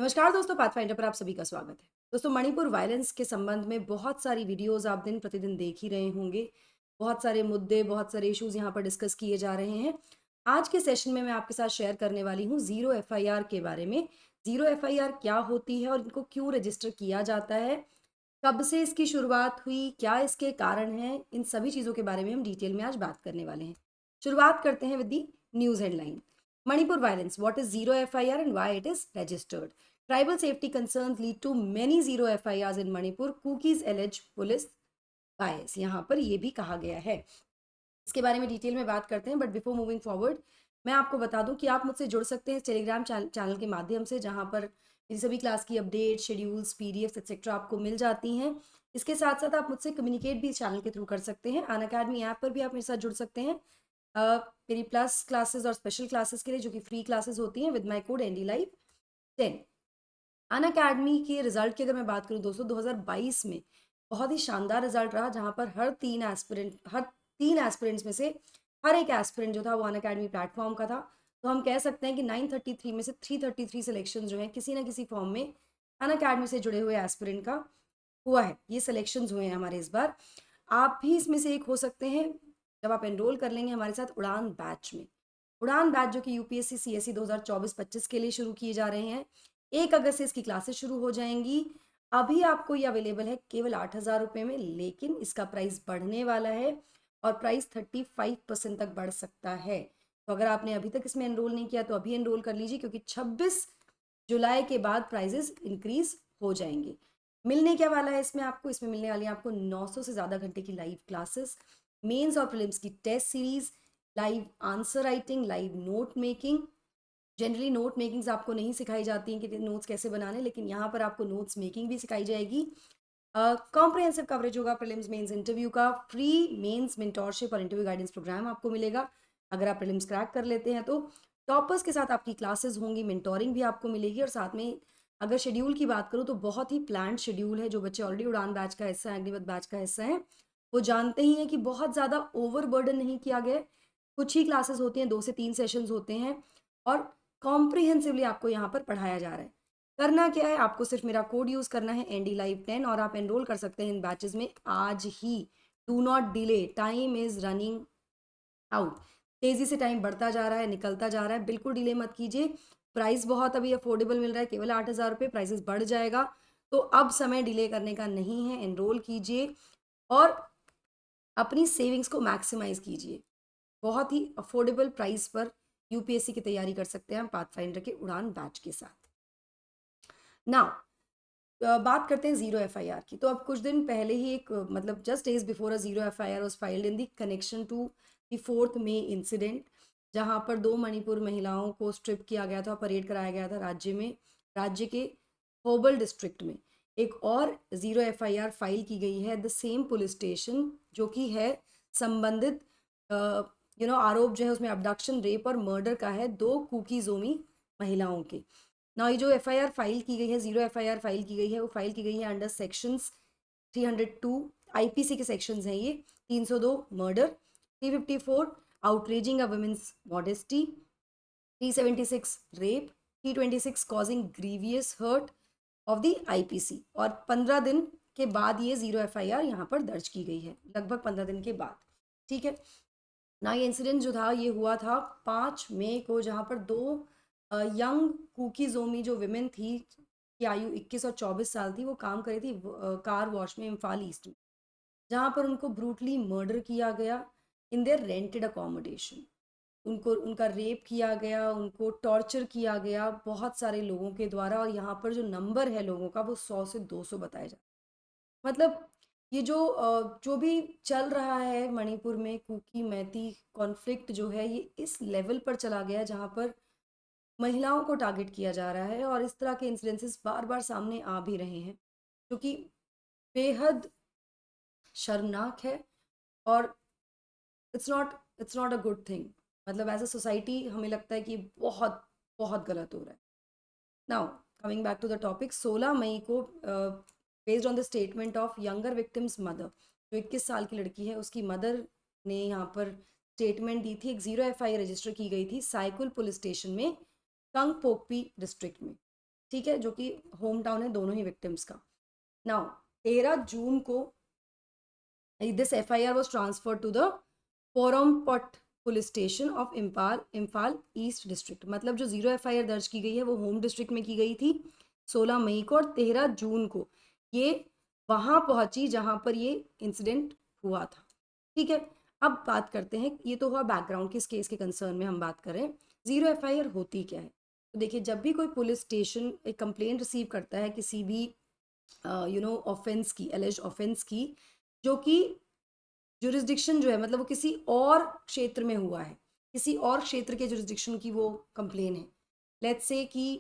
नमस्कार दोस्तों, पाथफाइंडर पर आप सभी का स्वागत है। दोस्तों, मणिपुर वायलेंस के संबंध में बहुत सारी वीडियोस आप दिन प्रतिदिन देख ही रहे होंगे। बहुत सारे मुद्दे, बहुत सारे इश्यूज यहाँ पर डिस्कस किए जा रहे हैं। आज के सेशन में मैं आपके साथ शेयर करने वाली हूँ जीरो एफआईआर के बारे में। जीरो एफआईआर क्या होती है और इनको क्यों रजिस्टर किया जाता है, कब से इसकी शुरुआत हुई, क्या इसके कारण हैं, इन सभी चीज़ों के बारे में हम डिटेल में आज बात करने वाले हैं। शुरुआत करते हैं with the news headline. Manipur violence, what is zero FIR and why it is registered? Tribal safety concerns lead to many zero FIRs in Manipur. Cookies allege police bias. यहाँ पर ये भी कहा गया है। इसके बारे में डिटेल में बात करते हैं, बट बिफोर मूविंग फॉरवर्ड मैं आपको बता दूं कि आप मुझसे जुड़ सकते हैं इस टेलीग्राम चैनल के माध्यम से, जहां पर इन सभी क्लास की अपडेट, शेड्यूल्स, पीडीएफ एक्सेट्रा आपको मिल जाती हैं। इसके साथ साथ आप मुझसे कम्युनिकेट भी इस चैनल के थ्रू कर सकते हैं। अनअकैडमी ऐप पर भी आप मेरे साथ जुड़ सकते हैं मेरी प्लस क्लासेस और स्पेशल क्लासेस के लिए, जो कि फ्री क्लासेस होती हैं, with my code NDLive10। Unacademy के रिजल्ट की अगर मैं बात करूं दोस्तों, 2022 में बहुत ही शानदार रिजल्ट रहा, जहां पर हर तीन एस्पिरेंट्स में से हर एक एस्पिरेंट जो था वो अनअकैडमी प्लेटफॉर्म का था। तो हम कह सकते हैं कि 933 में से 333 सिलेक्शन जो है किसी ना किसी फॉर्म में अनअकैडमी से जुड़े हुए एस्पिरेंट का हुआ है। ये सिलेक्शन हुए हैं हमारे इस बार। आप भी इसमें से एक हो सकते हैं जब आप एनरोल कर लेंगे हमारे साथ उड़ान बैच में। उड़ान बैच जो कि यूपीएससी CSE 2024-25 के लिए शुरू किए जा रहे हैं। 1 अगस्त से इसकी क्लासेस शुरू हो जाएंगी। अभी आपको ये अवेलेबल है केवल 8,000 रुपये में, लेकिन इसका प्राइस बढ़ने वाला है और प्राइस 35% तक बढ़ सकता है। तो अगर आपने अभी तक इसमें एनरोल नहीं किया तो अभी एनरोल कर लीजिए, क्योंकि 26 जुलाई के बाद प्राइजेस इंक्रीज हो जाएंगे। मिलने क्या वाला है इसमें आपको? इसमें मिलने वाली है आपको 900 से ज़्यादा घंटे की लाइव क्लासेस, मेंस और प्रीलिम्स की test series, live answer writing, live note making. Generally note makings आपको नहीं सिखाई जाती हैं कि नोट्स कैसे बनाने, लेकिन यहाँ पर आपको नोट्स मेकिंग भी सिखाई जाएगी। कॉम्प्रिहेंसिव कवरेज होगा प्रीलिम्स मेंस इंटरव्यू का। फ्री मेंस मेंटोरशिप और इंटरव्यू गाइडेंस प्रोग्राम आपको मिलेगा अगर आप प्रीलिम्स क्रैक कर लेते हैं तो। टॉपर्स के साथ आपकी क्लासेस होंगी, मेंटोरिंग भी आपको मिलेगी, और साथ में अगर शेड्यूल की बात करूँ तो बहुत ही प्लान्ड शेड्यूल है। जो बच्चे ऑलरेडी उड़ान बैच का हिस्सा है, अग्निपथ बैच का हिस्सा है, वो जानते ही हैं कि बहुत ज़्यादा ओवर बर्डन नहीं किया गया है। कुछ ही क्लासेस होती हैं, 2 से 3 सेशंस होते हैं, और कॉम्प्रिहेंसिवली आपको यहाँ पर पढ़ाया जा रहा है। करना क्या है, आपको सिर्फ मेरा कोड यूज़ करना है NDLive10, और आप एनरोल कर सकते हैं इन बैचेस में आज ही। Do not delay, time is running out. तेज़ी से टाइम बढ़ता जा रहा है, निकलता जा रहा है, बिल्कुल डिले मत कीजिए। प्राइस बहुत अभी अफोर्डेबल मिल रहा है, केवल 8,000 रुपये। प्राइसेस बढ़ जाएगा, तो अब समय डिले करने का नहीं है। एनरोल कीजिए और अपनी सेविंग्स को मैक्सिमाइज कीजिए। बहुत ही अफोर्डेबल प्राइस पर यूपीएससी की तैयारी कर सकते हैं हम पाथफाइंडर के उड़ान बैच के साथ। नाउ बात करते हैं जीरो एफआईआर की। तो अब कुछ दिन पहले ही एक मतलब just days before a zero FIR was filed in the connection to the 4th May incident, जहां पर 2 मणिपुर महिलाओं को स्ट्रिप किया गया था, परेड कराया गया था राज्य के थोबल डिस्ट्रिक्ट में। एक और जीरो एफआईआर फाइल की गई है द सेम पुलिस स्टेशन, जो कि है संबंधित आरोप जो है उसमें अबडक्शन, रेप और मर्डर का है 2 कुकी जोमी महिलाओं के। ना ये जो एफआईआर फाइल की गई है, जीरो एफआईआर फाइल की गई है, वो फाइल की गई है अंडर सेक्शंस 302 आईपीसी के सेक्शंस हैं ये। 302 murder, 354 outraging a women's modesty, 376 rape, 326 causing grievous hurt of the IPC. और 15 दिन के बाद ये जीरो एफआईआर यहाँ पर दर्ज की गई है, लगभग 15 दिन के बाद। ठीक है ना। ये इंसिडेंट जो था ये हुआ था 5 मई को, जहाँ पर 2 यंग कुकी जोमी जो विमेन थी, की आयु 21 और 24 साल थी, वो काम कर रही थी कार वॉश में इम्फाल ईस्ट में, जहाँ पर उनको ब्रूटली मर्डर किया गया इन देयर रेंटेड अकोमोडेशन। उनको उनका रेप किया गया, उनको टॉर्चर किया गया बहुत सारे लोगों के द्वारा, और यहाँ पर जो नंबर है लोगों का वो 100 से 200 बताया जाता है। मतलब ये जो भी चल रहा है मणिपुर में, कुकी मैती कॉन्फ्लिक्ट जो है, ये इस लेवल पर चला गया जहाँ पर महिलाओं को टारगेट किया जा रहा है, और इस तरह के इंसिडेंसेस बार बार सामने आ भी रहे हैं, जो कि बेहद शर्मनाक है। और it's not a good thing. मतलब एज अ सोसाइटी हमें लगता है कि बहुत बहुत गलत हो रहा है। Now coming back to the topic, 16 मई को based on the statement of younger victim's mother, जो 21 साल की लड़की है, उसकी मदर ने यहाँ पर स्टेटमेंट दी थी। एक जीरो एफआईआर रजिस्टर की गई थी साइकुल पुलिस स्टेशन में, कंगपोकपी डिस्ट्रिक्ट में। ठीक है, जो कि होम टाउन है दोनों ही विक्टिम्स का। नाउ 13 जून को this FIR was transferred to the Porompat police station of Imphal east district. मतलब जो 0 एफआईआर दर्ज की गई है वो होम डिस्ट्रिक्ट में की गई थी 16 मई को, और 13 जून को ये वहां पहुंची जहां पर ये इंसिडेंट हुआ था। ठीक है, अब बात करते हैं, ये तो हुआ बैकग्राउंड, किस केस के कंसर्न में हम बात करें। 0 एफआईआर होती क्या है? तो देखिए, जब भी कोई पुलिस स्टेशन एक कंप्लेंट रिसीव करता है किसी भी ऑफेंस की, एलिज ऑफेंस की, जो कि जुरिस्डिक्शन जो है मतलब वो किसी और क्षेत्र में हुआ है, किसी और क्षेत्र के जुरिस्डिक्शन की वो कंप्लेन है। लेट्स से कि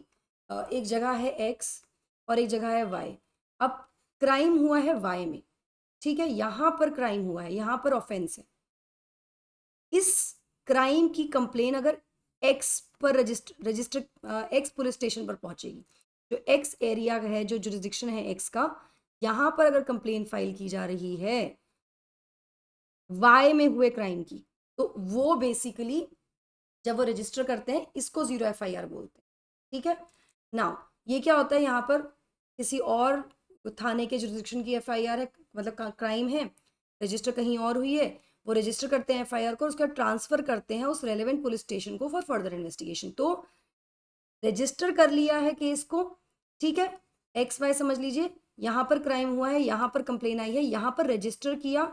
एक जगह है एक्स और एक जगह है वाई। अब क्राइम हुआ है वाई में, ठीक है, यहाँ पर क्राइम हुआ है, यहाँ पर ऑफेंस है। इस क्राइम की कंप्लेन अगर एक्स पर रजिस्टर एक्स पुलिस स्टेशन पर पहुंचेगी, जो एक्स एरिया है, जो जुरिस्डिक्शन है एक्स का, यहाँ पर अगर कंप्लेन फाइल की जा रही है वाई में हुए क्राइम की, तो वो बेसिकली जब वो रजिस्टर करते हैं इसको 0 एफआईआर बोलते हैं। ठीक है, नाउ ये क्या होता है, यहाँ पर किसी और थाने के जुरिस्डिक्शन की एफआईआर है, मतलब क्राइम है, रजिस्टर कहीं और हुई है, वो रजिस्टर करते हैं एफआईआर को, उसका ट्रांसफर करते हैं उस रेलेवेंट पुलिस स्टेशन को फॉर फर्दर इन्वेस्टिगेशन। तो रजिस्टर कर लिया है केस को, ठीक है, एक्स वाई समझ लीजिए, यहाँ पर क्राइम हुआ है, यहाँ पर कंप्लेन आई है, यहाँ पर रजिस्टर किया,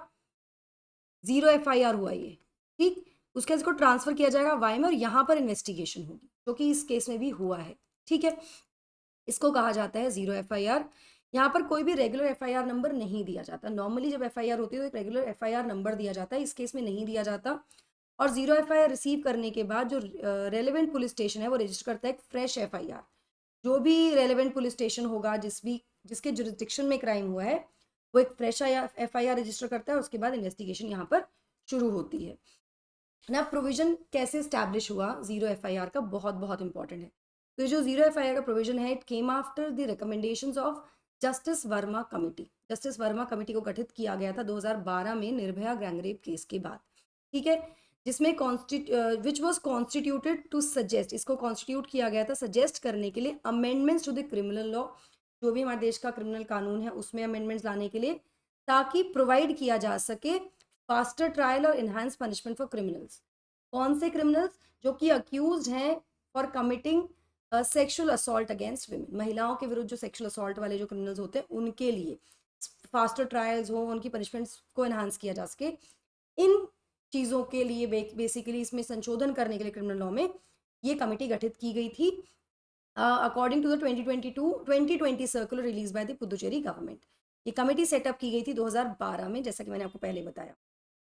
0 एफआईआर हुआ ये, ठीक, उसके इसको ट्रांसफर किया जाएगा वाई में और यहाँ पर इन्वेस्टिगेशन होगी, जो कि इस केस में भी हुआ है। ठीक है, इसको कहा जाता है 0 एफआईआर। यहाँ पर कोई भी रेगुलर एफआईआर नंबर नहीं दिया जाता। नॉर्मली जब एफआईआर होती है तो एक रेगुलर एफआईआर नंबर दिया जाता है, इस केस में नहीं दिया जाता। और 0 एफआईआर रिसीव करने के बाद जो रेलेवेंट पुलिस स्टेशन है वो रजिस्टर करता है एक फ्रेश एफआईआर। जो भी रेलेवेंट पुलिस स्टेशन होगा जिसके जुरिस्डिक्शन में क्राइम हुआ है, वो एक फ्रेश एफआईआर रजिस्टर करता है, उसके बाद इन्वेस्टिगेशन यहाँ पर शुरू होती है ना। प्रोविजन कैसे स्टैब्लिश हुआ 0 एफआईआर का, बहुत बहुत इंपॉर्टेंट है। तो जो 0 एफआईआर का प्रोविजन है, it came after the recommendations of justice Verma committee. Justice Verma committee को गठित किया गया था 2012 में निर्भया गैंगरेप केस के बाद। ठीक है, जिसमें which was constituted to suggest, इसको कॉन्स्टिट्यूट किया गया था सजेस्ट करने के लिए amendments to the criminal law, जो भी हमारे देश का क्रिमिनल कानून है उसमें अमेंडमेंट्स लाने के लिए, ताकि प्रोवाइड किया जा सके फास्टर ट्रायल और इनहांस पनिशमेंट फॉर क्रिमिनल्स। कौन से क्रिमिनल्स? जो कि अक्यूज हैं for committing sexual assault against women, महिलाओं के विरुद्ध जो सेक्सुअल असॉल्ट वाले जो क्रिमिनल्स होते हैं उनके लिए फास्टर ट्रायल्स हो, उनकी पनिशमेंट्स को एनहांस किया जा सके। इन चीज़ों के लिए बेसिकली इसमें संशोधन करने के लिए क्रिमिनल लॉ में ये कमेटी गठित की गई थी according to the 2020 circular released by the Puducherry government. ये कमेटी सेटअप की गई थी 2012 में, जैसा कि मैंने आपको पहले बताया।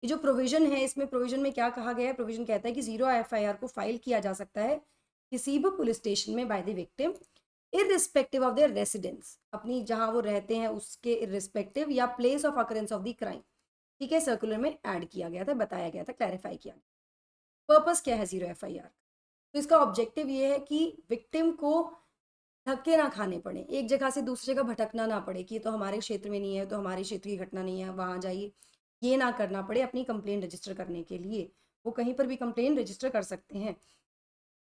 ये जो प्रोविजन है, इसमें प्रोविजन में क्या कहा गया है, प्रोविजन कहता है कि 0 एफआईआर को फाइल किया जा सकता है किसी भी पुलिस स्टेशन में by the victim irrespective of their residence, अपनी जहां वो रहते हैं उसके इररिस्पेक्टिव, या place of occurrence of the crime. ठीक है, सर्कुलर में ऐड किया गया था, बताया गया था, क्लैरिफाई किया गया। पर्पस क्या है 0 एफआईआर? तो इसका ऑब्जेक्टिव ये है कि विक्टिम को धक्के ना खाने पड़े, एक जगह से दूसरी जगह भटकना ना पड़े कि ये तो हमारे क्षेत्र में नहीं है, तो हमारे क्षेत्र की घटना नहीं है, वहाँ जाइए, ये ना करना पड़े। अपनी कंप्लेन रजिस्टर करने के लिए वो कहीं पर भी कंप्लेन रजिस्टर कर सकते हैं।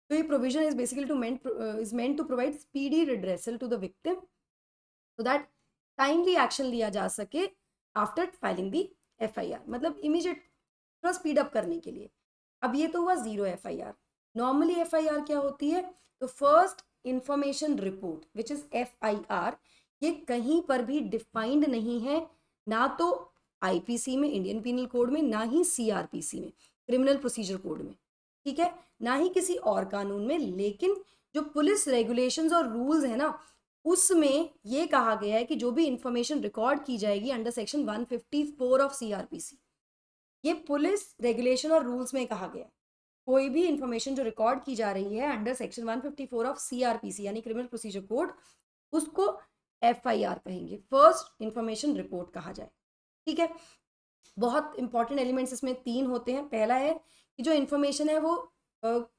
तो ये provision is basically is meant to provide speedy redressal to the victim so that timely action लिया जा सके आफ्टर फाइलिंग दी एफआईआर, मतलब इमीडिएट थोड़ा स्पीड अप करने के लिए। अब ये तो हुआ 0 एफआईआर। नॉर्मली एफआईआर क्या होती है? तो first information report which is FIR, ये कहीं पर भी डिफाइंड नहीं है, ना तो आईपीसी में, इंडियन पीनल कोड में, ना ही सीआरपीसी में, क्रिमिनल प्रोसीजर कोड में, ठीक है, ना ही किसी और कानून में। लेकिन जो पुलिस रेगुलेशंस और रूल्स है ना, उसमें ये कहा गया है कि जो भी इंफॉर्मेशन रिकॉर्ड की जाएगी अंडर सेक्शन 154 ऑफ सीआरपीसी, ये पुलिस रेगुलेशन और रूल्स में कहा गया है, कोई भी इंफॉर्मेशन जो रिकॉर्ड की जा रही है अंडर सेक्शन 154 ऑफ सीआरपीसी यानी क्रिमिनल प्रोसीजर कोड, उसको एफआईआर कहेंगे, फर्स्ट इंफॉर्मेशन रिपोर्ट कहा जाए। ठीक है, बहुत इंपॉर्टेंट एलिमेंट्स इसमें 3 होते हैं। पहला है कि जो इन्फॉर्मेशन है वो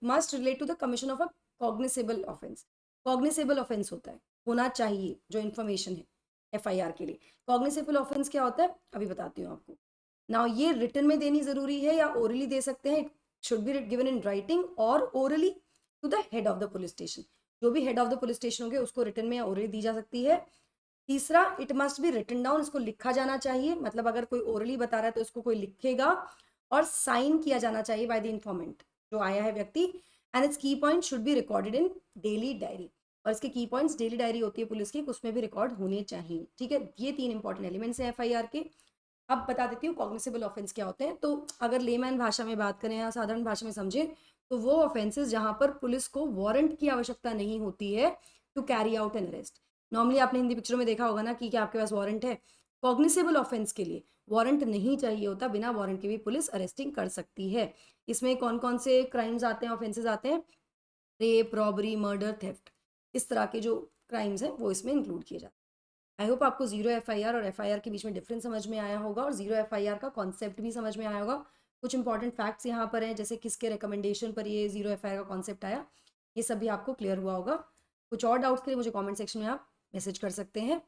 must relate to the commission of a cognizable offence. Cognizable offence होता है, होना चाहिए जो इन्फॉर्मेशन है एफआईआर के लिए। कॉग्निसेबल ऑफेंस क्या होता है अभी बताती हूँ आपको। नाउ ये रिटन में देनी जरूरी है या ओरली दे सकते हैं, it should be given in writing और orally to the head of the police station. जो भी head of the police station होंगे उसको रिटन में या ओरली दी जा सकती है। तीसरा, it must be written down, इसको लिखा जाना चाहिए, मतलब अगर कोई ओरली बता रहा है तो इसको कोई लिखेगा और साइन किया जाना चाहिए बाय द इन्फॉर्मेंट, जो आया है व्यक्ति। एंड इट्स की point should be recorded in daily diary, और इसके की पॉइंट्स डेली डायरी होती है पुलिस की, उसमें भी रिकॉर्ड होने चाहिए। ठीक है, ये 3 इंपॉर्टेंट एलिमेंट्स हैं एफआईआर के। अब बता देती हूँ कॉग्निसेबल ऑफेंस क्या होते हैं। तो अगर लेमैन भाषा में बात करें या साधारण भाषा में समझे, तो वो ऑफेंसेस जहां पर पुलिस को वारंट की आवश्यकता नहीं होती है to carry out an arrest. Normally आपने हिंदी पिक्चरों में देखा होगा ना कि क्या आपके पास वारंट है। कॉग्निसेबल ऑफेंस के लिए वारंट नहीं चाहिए होता, बिना वारंट के भी पुलिस अरेस्टिंग कर सकती है। इसमें कौन कौन से क्राइम्स आते हैं, ऑफेंसेस आते हैं? रेप, रॉबरी, मर्डर, थेफ्ट, इस तरह के जो क्राइम्स हैं वो इसमें इंक्लूड किए जाते हैं। आई होप आपको जीरो एफआईआर और एफआईआर के बीच में डिफरेंस समझ में आया होगा, और जीरो एफआईआर का कॉन्सेप्ट भी समझ में आया होगा। कुछ इंपॉर्टेंट फैक्ट्स यहाँ पर हैं, जैसे किसके रिकमेंडेशन पर ये जीरो एफआईआर का कॉन्सेप्ट आया, ये सब भी आपको क्लियर हुआ होगा। कुछ और डाउट्स के लिए मुझे कॉमेंट सेक्शन में आप मैसेज कर सकते हैं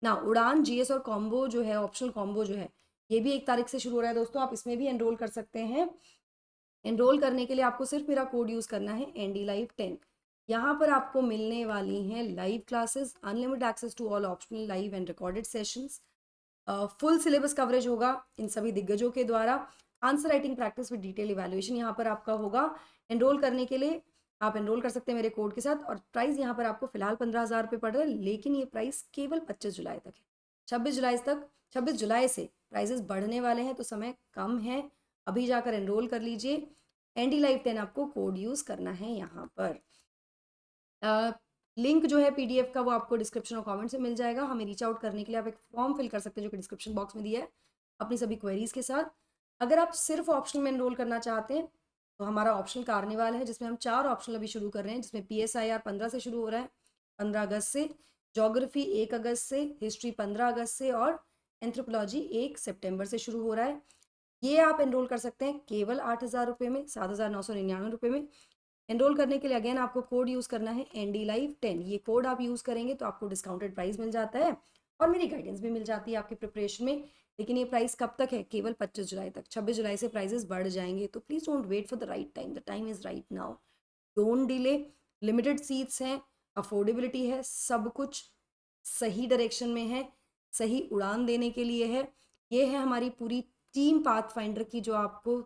ना। उड़ान, जीएस और कॉम्बो जो है, ऑप्शनल कॉम्बो जो है, ये भी 1 तारीख से शुरू हो रहा है दोस्तों, आप इसमें भी एनरोल कर सकते हैं। एनरोल करने के लिए आपको सिर्फ मेरा कोड यूज़ करना है एनडी लाइव 10। यहाँ पर आपको मिलने वाली हैं live classes, unlimited access to all optional live and recorded sessions, full syllabus coverage होगा इन सभी दिग्गजों के द्वारा, answer writing practice with detail evaluation यहाँ पर आपका होगा। एनरोल करने के लिए आप एनरोल कर सकते हैं मेरे कोड के साथ, और प्राइस यहाँ पर आपको फिलहाल 15,000 रुपये पड़ रहा है, लेकिन ये प्राइस केवल 25 जुलाई तक है। 26 जुलाई से प्राइजेस बढ़ने वाले हैं, तो समय कम है, अभी जाकर एनरोल कर लीजिए। एनडी लाइव 10 आपको कोड यूज़ करना है यहाँ पर। लिंक जो है पीडीएफ का वो आपको डिस्क्रिप्शन और कमेंट से मिल जाएगा। हमें रीच आउट करने के लिए आप एक फॉर्म फिल कर सकते हैं जो कि डिस्क्रिप्शन बॉक्स में दिया है, अपनी सभी क्वेरीज के साथ। अगर आप सिर्फ ऑप्शनल में एनरोल करना चाहते हैं तो हमारा ऑप्शनल कार्निवाल है, जिसमें हम 4 ऑप्शनल अभी शुरू कर रहे हैं, जिसमें PSIR 15 से शुरू हो रहा है, 15 अगस्त से, जोग्राफी 1 अगस्त से, हिस्ट्री 15 अगस्त से, और एंथ्रोपोलॉजी 1 सितंबर से शुरू हो रहा है। ये आप एनरोल कर सकते हैं केवल 8,000 रुपये में, 7,999 रुपये में। एनरोल करने के लिए अगेन आपको कोड यूज़ करना है एनडी लाइव 10। ये कोड आप यूज़ करेंगे तो आपको डिस्काउंटेड प्राइस मिल जाता है, और मेरी गाइडेंस भी मिल जाती है आपकी प्रिपरेशन में। लेकिन ये प्राइस कब तक है? केवल 25 जुलाई तक। 26 जुलाई से प्राइजेस बढ़ जाएंगे, तो please don't wait for the right time, the time is right now, don't delay. Limited seats हैं, अफोर्डेबिलिटी है, सब कुछ सही डायरेक्शन में है, सही उड़ान देने के लिए है। ये है हमारी पूरी टीम पाथ फाइंडर की, जो आपको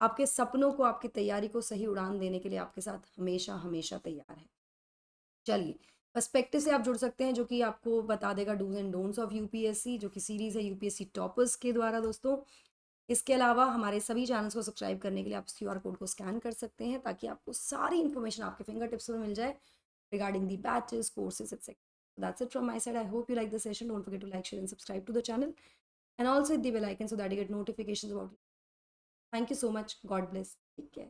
आपके सपनों को, आपकी तैयारी को सही उड़ान देने के लिए आपके साथ हमेशा हमेशा तैयार है। चलिए, पर्सपेक्टिव से आप जुड़ सकते हैं, जो कि आपको बता देगा dos and don'ts of UPSC, जो कि सीरीज़ है यूपीएससी टॉपर्स के द्वारा दोस्तों। इसके अलावा हमारे सभी चैनल्स को सब्सक्राइब करने के लिए आप QR कोड को स्कैन कर सकते हैं, ताकि आपको सारी इन्फॉर्मेशन आपके फिंगर टिप्स में मिल जाए regarding the batches, courses, etc. So that's it from my side. I hope you like the session. Don't forget to like, share, and subscribe to the channel, and also hit the bell icon so that you get notifications about it. Thank you so much. God bless. Take care.